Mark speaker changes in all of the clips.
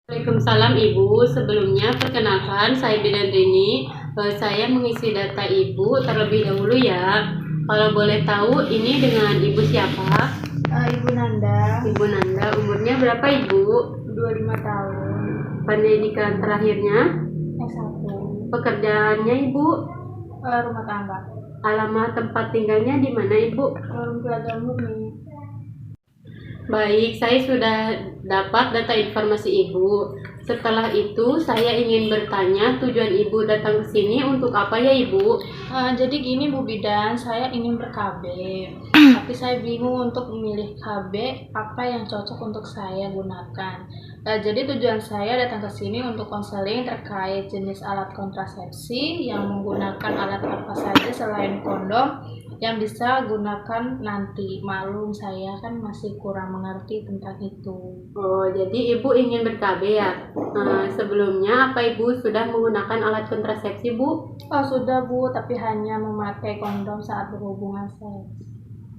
Speaker 1: Waalaikumsalam Ibu, sebelumnya perkenalkan saya Bidan Rini. Saya mengisi data Ibu terlebih dahulu ya. Kalau boleh tahu ini dengan Ibu siapa?
Speaker 2: Ibu Nanda.
Speaker 1: Ibu Nanda, umurnya berapa Ibu?
Speaker 2: 25 tahun.
Speaker 1: Pendidikan terakhirnya?
Speaker 2: S1.
Speaker 1: Pekerjaannya Ibu?
Speaker 2: Rumah tangga.
Speaker 1: Alamat tempat tinggalnya di mana Ibu?
Speaker 2: Pelajar murni.
Speaker 1: Baik, saya sudah dapat data informasi Ibu. Setelah itu, saya ingin bertanya tujuan Ibu datang ke sini untuk apa ya Ibu?
Speaker 2: Jadi gini Bu Bidan, saya ingin ber-KB, tapi saya bingung untuk memilih KB apa yang cocok untuk saya gunakan. Jadi tujuan saya datang ke sini untuk konseling terkait jenis alat kontrasepsi yang menggunakan alat apa saja selain kondom yang bisa gunakan nanti. Maklum saya kan masih kurang mengerti tentang itu.
Speaker 1: Oh, jadi Ibu ingin ber-KB ya? Sebelumnya apa Ibu sudah menggunakan alat kontrasepsi Bu?
Speaker 2: Sudah Bu, tapi hanya memakai kondom saat berhubungan seks.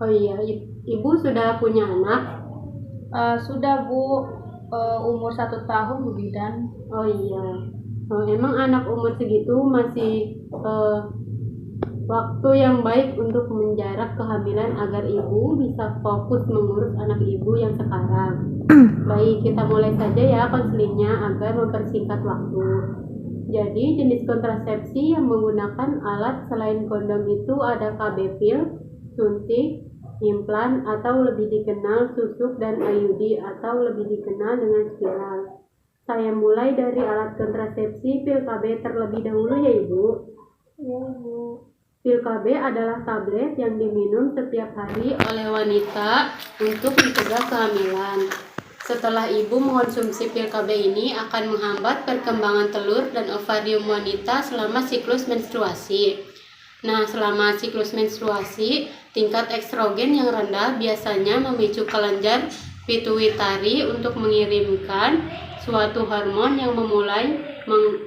Speaker 1: Oh iya, Ibu sudah punya anak?
Speaker 2: Sudah Bu, umur 1 tahun Bu Bidan.
Speaker 1: Oh iya, emang anak umur segitu masih waktu yang baik untuk menjarak kehamilan agar Ibu bisa fokus mengurus anak Ibu yang sekarang. Baik, kita mulai saja ya konselingnya agar mempersingkat waktu. Jadi jenis kontrasepsi yang menggunakan alat selain kondom itu ada KB pil, suntik, implan atau lebih dikenal susuk, dan IUD atau lebih dikenal dengan spiral. Saya mulai dari alat kontrasepsi pil KB terlebih dahulu ya Ibu.
Speaker 2: Iya Bu.
Speaker 1: Pil KB adalah tablet yang diminum setiap hari oleh wanita untuk mencegah kehamilan. Setelah Ibu mengonsumsi pil KB ini akan menghambat perkembangan telur dan ovarium wanita selama siklus menstruasi. Nah, selama siklus menstruasi, tingkat estrogen yang rendah biasanya memicu kelenjar pituitari untuk mengirimkan suatu hormon yang memulai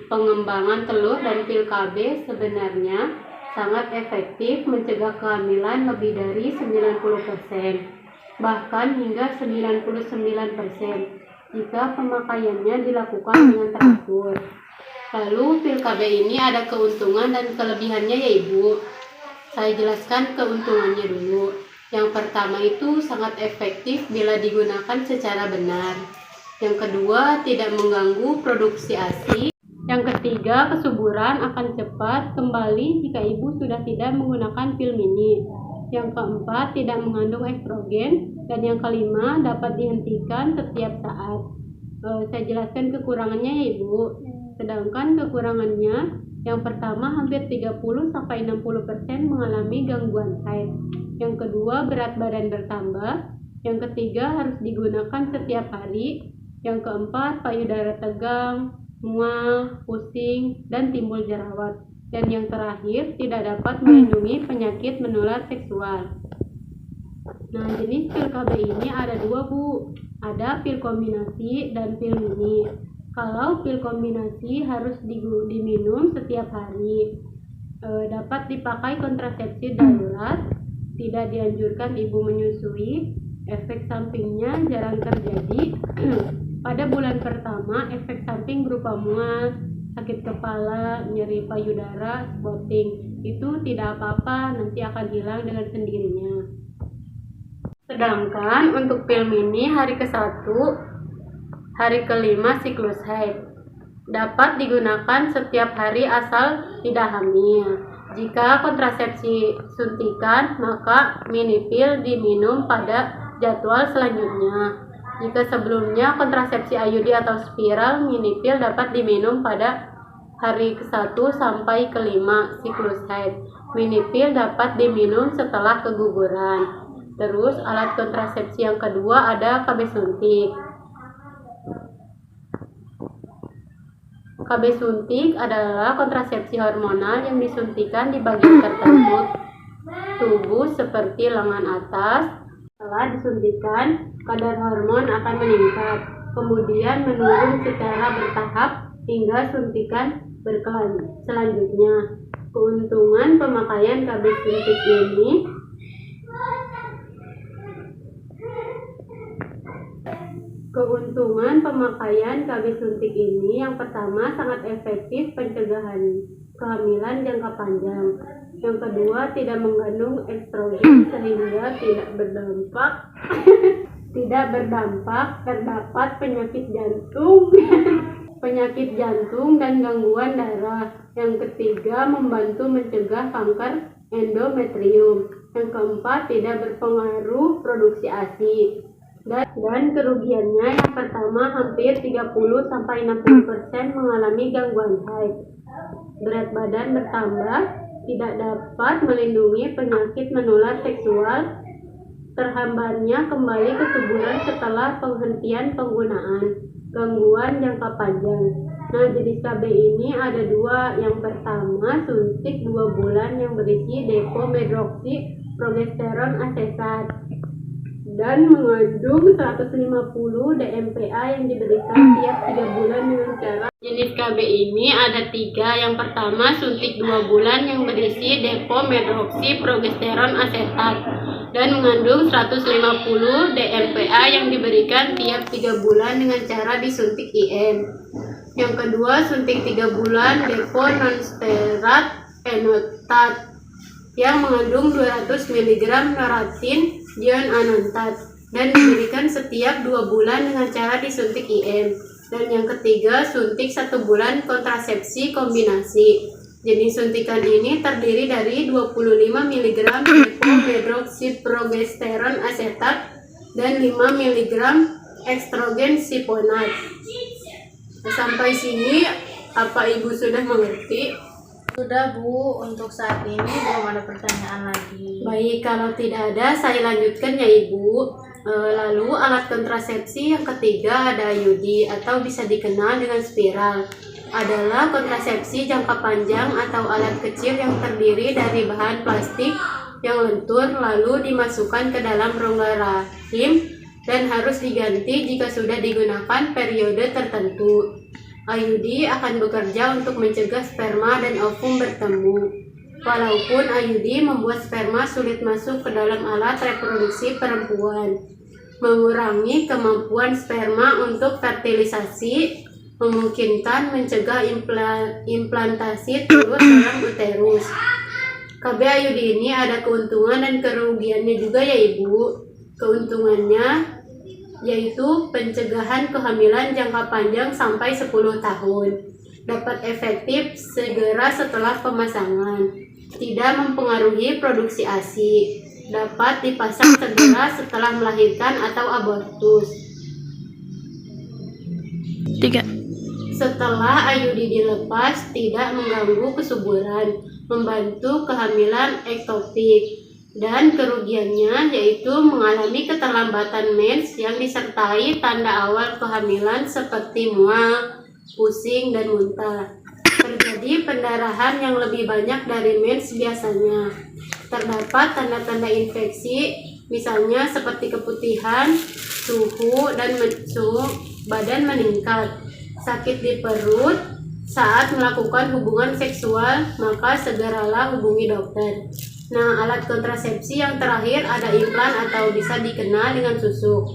Speaker 1: pengembangan telur, dan pil KB sebenarnya sangat efektif mencegah kehamilan lebih dari 90%. Bahkan hingga 99% jika pemakaiannya dilakukan dengan teratur. Lalu pil KB ini ada keuntungan dan kelebihannya ya Ibu. Saya jelaskan keuntungannya dulu. Yang pertama itu sangat efektif bila digunakan secara benar. Yang kedua, tidak mengganggu produksi ASI. Yang ketiga, kesuburan akan cepat kembali jika Ibu sudah tidak menggunakan pil mini. Yang keempat, tidak mengandung estrogen. Dan yang kelima, dapat dihentikan setiap saat. Saya jelaskan kekurangannya ya Ibu. Sedangkan kekurangannya, yang pertama hampir 30-60% mengalami gangguan haid. Yang kedua, berat badan bertambah. Yang ketiga, harus digunakan setiap hari. Yang keempat, payudara tegang, mual, pusing, dan timbul jerawat. Dan yang terakhir, tidak dapat melindungi penyakit menular seksual. Nah, jenis pil KB ini ada dua Bu, ada pil kombinasi dan pil mini. Kalau pil kombinasi harus diminum setiap hari, dapat dipakai kontrasepsi darurat, tidak dianjurkan Ibu menyusui, efek sampingnya jarang terjadi. Pada bulan pertama, efek samping berupa mual, sakit kepala, nyeri payudara, spotting. Itu tidak apa-apa, nanti akan hilang dengan sendirinya. Sedangkan untuk pil mini hari ke-1, hari ke-5 siklus haid, dapat digunakan setiap hari asal tidak hamil. Jika kontrasepsi suntikan, maka mini pil diminum pada jadwal selanjutnya. Jika sebelumnya kontrasepsi IUD atau spiral, mini pil dapat diminum pada hari ke-1 sampai ke-5 siklus haid. Mini pil dapat diminum setelah keguguran. Terus alat kontrasepsi yang kedua ada KB suntik. KB suntik adalah kontrasepsi hormonal yang disuntikan di bagian tertentu tubuh seperti lengan atas. Setelah disuntikan, kadar hormon akan meningkat, kemudian menurun secara bertahap hingga suntikan selanjutnya. Keuntungan pemakaian KB suntik ini Keuntungan pemakaian KB suntik ini yang pertama sangat efektif pencegahan kehamilan jangka panjang. Yang kedua tidak mengandung estrogen sehingga tidak berdampak terdapat penyakit jantung dan gangguan darah. Yang ketiga membantu mencegah kanker endometrium. Yang keempat tidak berpengaruh produksi ASI. Dan kerugiannya yang pertama hampir 30-60% mengalami gangguan haid. Berat badan bertambah, tidak dapat melindungi penyakit menular seksual, terhambatnya kembali kesuburan setelah penghentian penggunaan, gangguan jangka panjang. Nah, jenis KB ini ada dua. Yang pertama suntik 2 bulan yang berisi depo medroksi progesteron asetat dan mengandung 150 DMPA yang diberikan tiap 3 bulan dengan cara. Jenis KB ini ada 3. Yang pertama suntik 2 bulan yang berisi depo medroksi progesteron asetat dan mengandung 150 DMPA yang diberikan tiap 3 bulan dengan cara disuntik IM. Yang kedua suntik 3 bulan depo nonsterat penotat yang mengandung 200 mg noratin dion anontat dan diberikan setiap 2 bulan dengan cara disuntik IM. Dan yang ketiga suntik 1 bulan kontrasepsi kombinasi. Jenis suntikan ini terdiri dari 25 mg depo medroksiprogesteron asetat dan 5 mg estrogen siponat. Sampai sini apa Ibu sudah mengerti?
Speaker 2: Sudah Bu, untuk saat ini belum ada pertanyaan lagi.
Speaker 1: Baik, kalau tidak ada saya lanjutkan ya Ibu. Lalu alat kontrasepsi yang ketiga ada IUD atau bisa dikenal dengan spiral. Adalah kontrasepsi jangka panjang atau alat kecil yang terdiri dari bahan plastik yang lentur lalu dimasukkan ke dalam rongga rahim dan harus diganti jika sudah digunakan periode tertentu. IUD akan bekerja untuk mencegah sperma dan ovum bertemu. Walaupun IUD membuat sperma sulit masuk ke dalam alat reproduksi perempuan, mengurangi kemampuan sperma untuk fertilisasi, memungkinkan mencegah implantasi telur dalam uterus. KB IUD ini ada keuntungan dan kerugiannya juga ya Ibu. Keuntungannya yaitu pencegahan kehamilan jangka panjang sampai 10 tahun, dapat efektif segera setelah pemasangan, tidak mempengaruhi produksi ASI, dapat dipasang segera setelah melahirkan atau abortus.
Speaker 2: 3.
Speaker 1: Setelah IUD dilepas, tidak mengganggu kesuburan, membantu kehamilan ektopik. Dan kerugiannya yaitu mengalami keterlambatan mens yang disertai tanda awal kehamilan seperti mual, pusing, dan muntah. Terjadi pendarahan yang lebih banyak dari mens biasanya. Terdapat tanda-tanda infeksi, misalnya seperti keputihan, suhu badan meningkat, sakit di perut saat melakukan hubungan seksual, maka segeralah hubungi dokter. Nah, alat kontrasepsi yang terakhir ada implan atau bisa dikenal dengan susuk.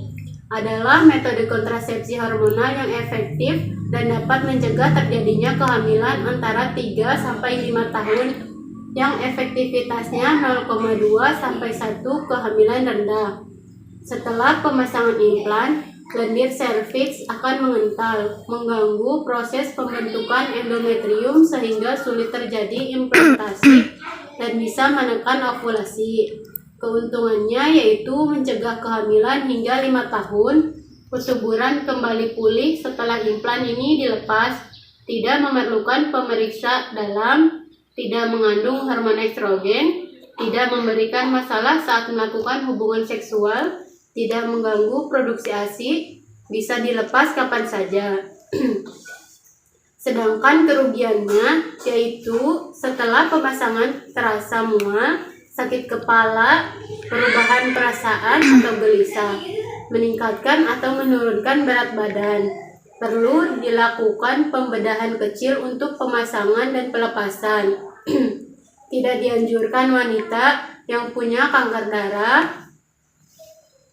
Speaker 1: Adalah metode kontrasepsi hormonal yang efektif dan dapat mencegah terjadinya kehamilan antara 3-5 tahun yang efektivitasnya 0,2 sampai 1 kehamilan rendah. Setelah pemasangan implan, lendir serviks akan mengental, mengganggu proses pembentukan endometrium sehingga sulit terjadi implantasi dan bisa menekan ovulasi. Keuntungannya yaitu mencegah kehamilan hingga 5 tahun, kesuburan kembali pulih setelah implan ini dilepas, tidak memerlukan pemeriksa dalam, tidak mengandung hormon estrogen, tidak memberikan masalah saat melakukan hubungan seksual, tidak mengganggu produksi ASI, bisa dilepas kapan saja. Sedangkan kerugiannya yaitu setelah pemasangan terasa mual, sakit kepala, perubahan perasaan atau gelisah, meningkatkan atau menurunkan berat badan. Perlu dilakukan pembedahan kecil untuk pemasangan dan pelepasan. Tidak dianjurkan wanita yang punya kanker darah,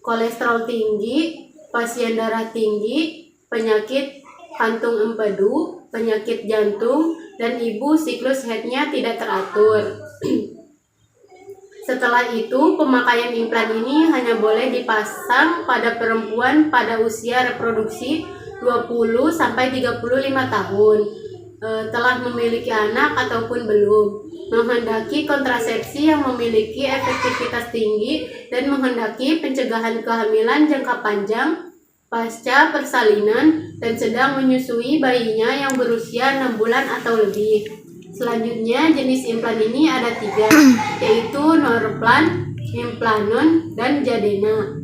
Speaker 1: kolesterol tinggi, pasien darah tinggi, penyakit kantung empedu, penyakit jantung, dan ibu siklus haidnya tidak teratur. Setelah itu, pemakaian implan ini hanya boleh dipasang pada perempuan pada usia reproduksi 20-35 tahun, telah memiliki anak ataupun belum, menghendaki kontrasepsi yang memiliki efektivitas tinggi, dan menghendaki pencegahan kehamilan jangka panjang pasca persalinan, dan sedang menyusui bayinya yang berusia 6 bulan atau lebih. Selanjutnya, jenis implan ini ada 3, yaitu Norplan, Implanon, dan Jadena.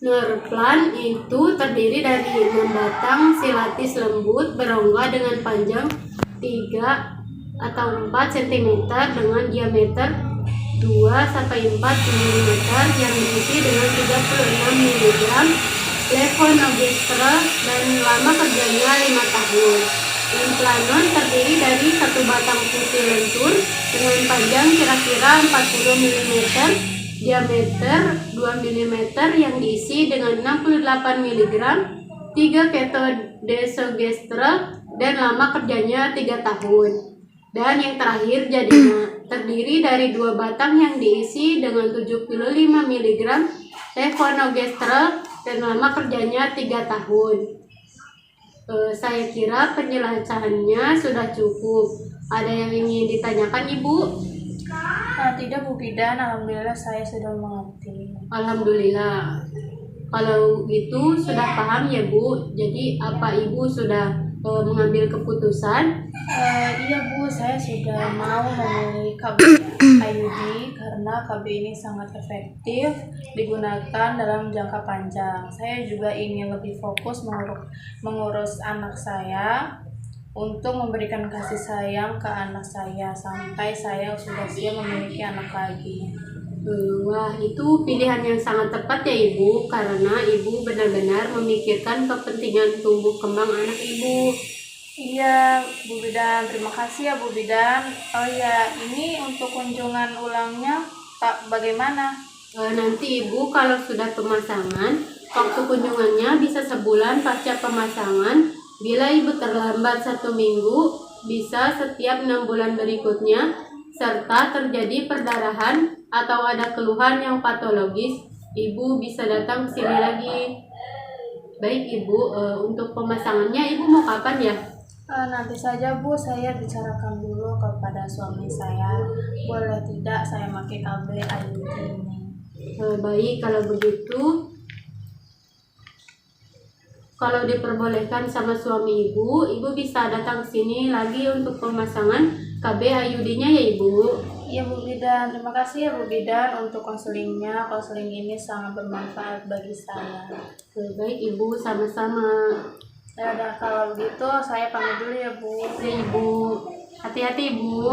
Speaker 1: Norplan itu terdiri dari 6 batang silatis lembut berongga dengan panjang 3 atau 4 cm dengan diameter 2-4 mm yang diisi dengan 36 mg levonorgestrel dan lama kerjanya 5 tahun. Implanon terdiri dari 1 batang putih lentur dengan panjang kira-kira 40 mm, diameter 2 mm yang diisi dengan 68 mg 3 ketodesogestrel dan lama kerjanya 3 tahun. Dan yang terakhir Jadena terdiri dari 2 batang yang diisi dengan 75 mg levonorgestrel dan lama kerjanya 3 tahun. Saya kira penjelasannya sudah cukup. Ada yang ingin ditanyakan, Ibu?
Speaker 2: Tidak Bu Bidan, alhamdulillah saya sudah mengerti.
Speaker 1: Alhamdulillah. Kalau gitu sudah paham ya Bu. Jadi apa Ibu sudah mengambil keputusan?
Speaker 2: Iya Bu, saya sudah mau memilih KB IUD karena KB ini sangat efektif digunakan dalam jangka panjang. Saya juga ingin lebih fokus mengurus anak saya untuk memberikan kasih sayang ke anak saya sampai saya sudah siap memiliki anak lagi.
Speaker 1: Wah, itu pilihan yang sangat tepat ya Ibu, karena Ibu benar-benar memikirkan kepentingan tumbuh kembang anak Ibu.
Speaker 2: Iya Bu Bidan, terima kasih ya Bu Bidan. Oh ya, ini untuk kunjungan ulangnya bagaimana?
Speaker 1: Nanti Ibu kalau sudah pemasangan, waktu kunjungannya bisa sebulan pasca pemasangan. Bila Ibu terlambat 1 minggu, bisa setiap 6 bulan berikutnya, serta terjadi perdarahan atau ada keluhan yang patologis, Ibu bisa datang ke sini lagi. Baik Ibu, untuk pemasangannya Ibu mau kapan ya?
Speaker 2: Nanti saja Bu, saya bicarakan dulu kepada suami saya. Boleh tidak saya pakai KB IUD ini?
Speaker 1: Baik, kalau begitu, kalau diperbolehkan sama suami Ibu, Ibu bisa datang ke sini lagi untuk pemasangan KB IUD-nya ya Ibu.
Speaker 2: Iya Bu Bidan, terima kasih ya Bu Bidan untuk konselingnya. Konseling ini sangat bermanfaat bagi saya.
Speaker 1: Baik Ibu, sama-sama.
Speaker 2: Ya udah, kalau begitu saya pamit dulu ya Bu.
Speaker 1: Ya Ibu, hati-hati Ibu.